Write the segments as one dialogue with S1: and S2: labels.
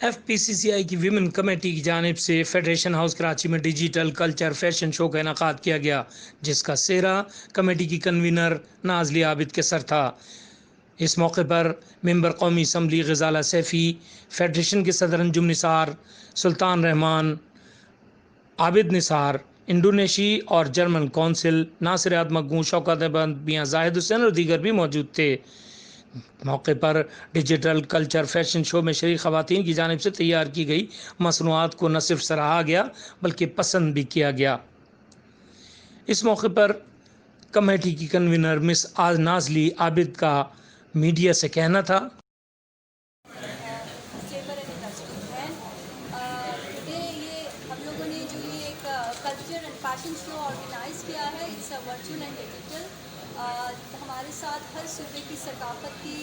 S1: FPCCI की women committee की जानिब से फेडरेशन हाउस कराची में डिजिटल कल्चर फैशन शो का इनकाद किया गया, जिसका सेहरा कमेटी की कन्वीनर नाजली आबिद के सर था। इस मौके पर मेंबर कौमी असम्बली गजाला सैफ़ी, फेडरेशन के सदर अंजुम निसार, सुल्तान रहमान, आबिद निसार, इंडोनेशी और जर्मन कौंसिल नासिर अहमद मकबूल, शौकत अहमद, मियां जाहिद हुसैन और दीगर भी मौजूद थे। मौके पर डिजिटल कल्चर फैशन शो में शरीक खवातीन की जानिब से तैयार की गई मसनूआत को न सिर्फ सराहा गया बल्कि पसंद भी किया गया। इस मौके पर कमेटी की कन्वीनर मिस आज नाजली आबिद का मीडिया से कहना था।
S2: Culture and fashion show organise किया है। It's virtual and digital. हमारे साथ हर सूबे की सकाफत की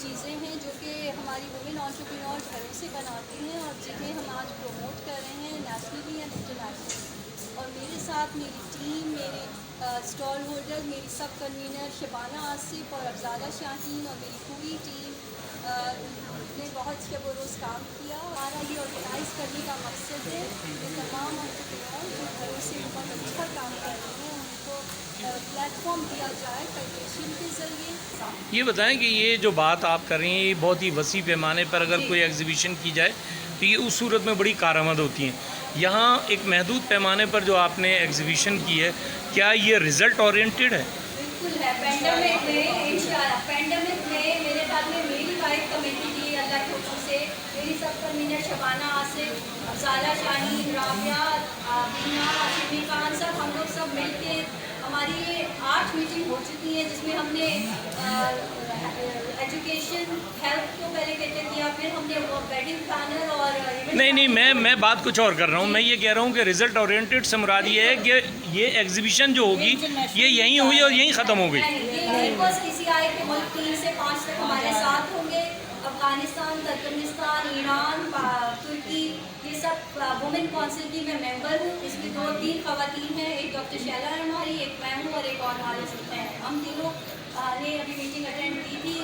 S2: चीज़ें हैं जो कि हमारी वुमेन एंटरप्रेन्योर घरों से बनाती हैं और जिन्हें हम आज प्रमोट कर रहे हैं नेशनली एंड इंटरनेशनली। और मेरे साथ मेरी टीम, मेरे स्टॉल होल्डर, मेरी सब कन्वीनर शबाना आसिफ और अफजाला शाहीन और मेरी पूरी टीम ने बहुत शब रोज़ काम किया। हमारा ये ऑर्गेनाइज़ करने का मकसद है कि तमाम एंटरप्रेन्योर जो घरों से बहुत अच्छा काम कर रहे हैं उनको प्लेटफॉर्म दिया जाए फेडरेशन के ज़रिए।
S1: ये बताएं कि ये जो बात आप कर रही हैं ये बहुत ही वसी पैमाने पर अगर कोई एग्जीबिशन की जाए तो ये उस सूरत में बड़ी कारआमद होती हैं। यहाँ एक महदूद पैमाने पर जो आपने एग्जीबिशन की है, क्या ये रिज़ल्ट ओरिएंटेड है?
S2: बिल्कुल है। पेंडेमिक में इंशाल्लाह मेरे साथ में मेरी वाइफ कमेटी की अल्लाह के हुक्म से मेरी सब कन्वीनर शबाना आसिफ, अफजाला शाहीन, राबिया, बीना, शिमी खान, सब हम लोग सब मिलके हमारी 8 मीटिंग हो चुकी है जिसमें हमने एजुकेशन हेल्थ को पहले कहते किया, फिर हमने वो वेडिंग प्लानर और
S1: नहीं, मैं बात कुछ और कर रहा हूँ। मैं ये कह रहा हूँ कि रिज़ल्ट ओरिएंटेड से मुराद ये है कि ये एग्जीबिशन जो होगी ये यहीं हुई और यहीं ख़त्म हो गई।
S2: FPCCI के मुल्क 3 से 5 तक हमारे साथ होंगे। अफगानिस्तान, तुर्कमेनिस्तान, ईरान, तुर्की, ये सब वुमेन काउंसिल की मैं मेंबर हूँ। इसमें 2-3 खवातीन हैं, एक डॉक्टर शैला है हमारी, एक मैं हूँ और एक और हमारे सकते हैं। हम तीनों ने अभी मीटिंग अटेंड की थी।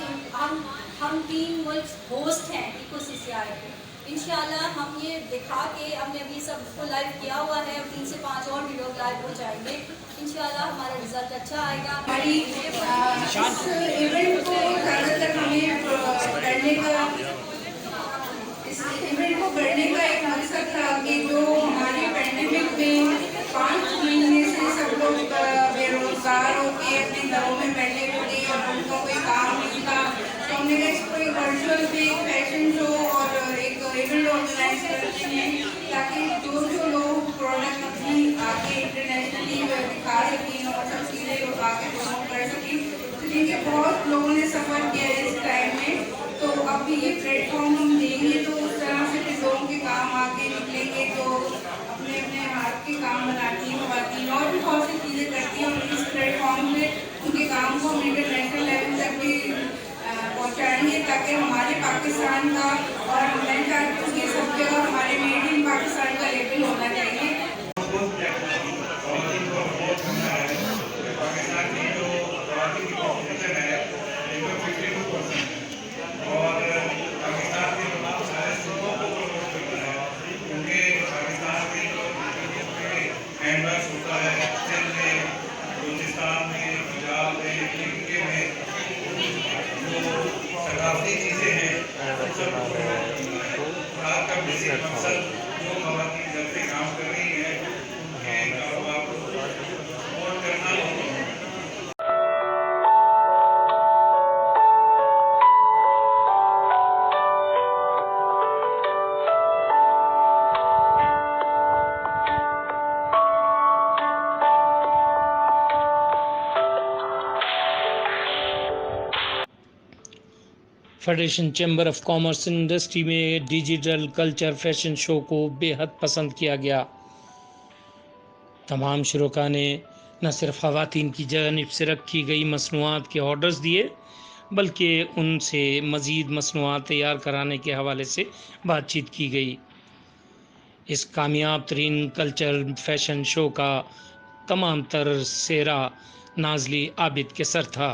S2: हम 3 मुल्क होस्ट हैं FPCCI के। इंशाल्लाह हम ये दिखा के हमने अभी सबको लाइव किया हुआ है और 3 से 5 और भी लोग लाइव हो जाएंगे। इंशाल्लाह हमारा रिजल्ट अच्छा आएगा।
S3: हमारी इस इवेंट को ज़्यादातर हमें करने का एक मकसद था कि जो हमारे पेंडेमिक में 5 महीने से सब लोग बेरोजगार होकर अपने घरों में बैठे हुए और उनको कोई काम नहीं था, तो हमने इसको एक वर्चुअल पे एक फैशन शो और एक इवेंट ऑर्गेनाइज करते हैं ताकि जो लोग प्रोडक्ट अपनी आगे इंटरनेशनली दिखा सकें और सब चीज़ें आगे प्रमोट कर सकें। तो जिनके बहुत लोगों ने सफ़र किया है इस टाइम में, तो अब ये प्लेटफॉर्म हम देंगे तो उस तरह से फिर लोगों के काम आगे निकलेंगे, तो अपने अपने हाथ के काम बनाती हैं खवातीन और भी बहुत सी चीज़ें करती हैं और इस प्लेटफॉर्म पे उनके काम को हम इंटरनेशनल लेवल तक भी पहुँचाएँगे ताकि हमारे पाकिस्तान का और मैं चाहती हूँ कि सब जगह हमारे मेड इन पाकिस्तान का लेवल होना चाहिए।
S4: होता है सिंध में, बलूचिस्तान में, पंजाब में, यूके में जो सकाफती चीज़ें हैं उन सबको का बेसिक मकसद जो खवातीन घर से काम कर रही हैं उनके कारोबार को सपोर्ट करना।
S1: Federation chamber of commerce industry में डिजिटल कल्चर फैशन शो को बेहद पसंद किया गया। तमाम शुरका ने न सिर्फ ख़वातीन की जानिब से रखी गई मसनूआत के ऑर्डर्स दिए बल्कि उनसे मज़ीद मसनूआत तैयार कराने के हवाले से बातचीत की गई। इस कामयाब तरीन कल्चर फैशन शो का तमाम तर सेहरा नाजली आबिद के सर था।